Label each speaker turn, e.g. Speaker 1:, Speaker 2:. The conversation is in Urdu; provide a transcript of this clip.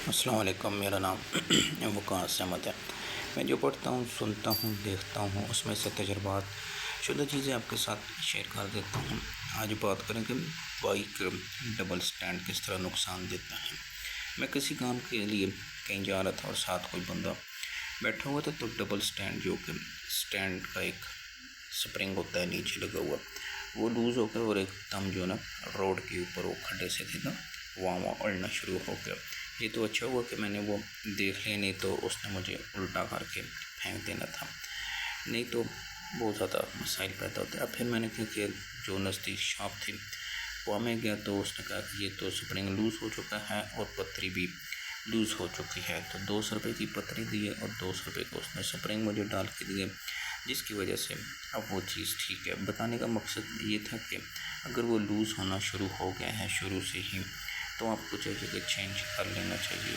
Speaker 1: السلام علیکم، میرا نام وقاص احمد ہے۔ میں جو پڑھتا ہوں، سنتا ہوں، دیکھتا ہوں، اس میں سے تجربات شدہ چیزیں آپ کے ساتھ شیئر کر دیتا ہوں۔ آج بات کریں کہ بائک ڈبل اسٹینڈ کس طرح نقصان دیتا ہے۔ میں کسی کام کے لیے کہیں جا رہا تھا اور ساتھ کوئی بندہ بیٹھا ہوا تھا، تو ڈبل اسٹینڈ جو کہ اسٹینڈ کا ایک سپرنگ ہوتا ہے نیچے لگا ہوا، وہ لوز ہو گیا اور ایک دم جو نا روڈ کے اوپر وہ کھڈے سے تھے نا، وہاں اڑنا شروع ہو گیا۔ یہ تو اچھا ہوا کہ میں نے وہ دیکھ لیا، نہیں تو اس نے مجھے الٹا کر کے پھینک دینا تھا، نہیں تو بہت زیادہ مسائل پیدا ہوتے ہیں۔ اب پھر میں نے کہا کہ جو نزدیک شاپ تھی وہاں میں گیا، تو اس نے کہا کہ یہ تو سپرنگ لوز ہو چکا ہے اور پتری بھی لوز ہو چکی ہے، تو 200 روپے کی پتری دی اور 200 روپے کو اس نے سپرنگ مجھے ڈال کے دیے، جس کی وجہ سے اب وہ چیز ٹھیک ہے۔ بتانے کا مقصد یہ تھا کہ اگر وہ لوز ہونا شروع ہو گیا ہے شروع سے ہی، تو آپ کو چاہیے کہ چینج کر لینا چاہیے۔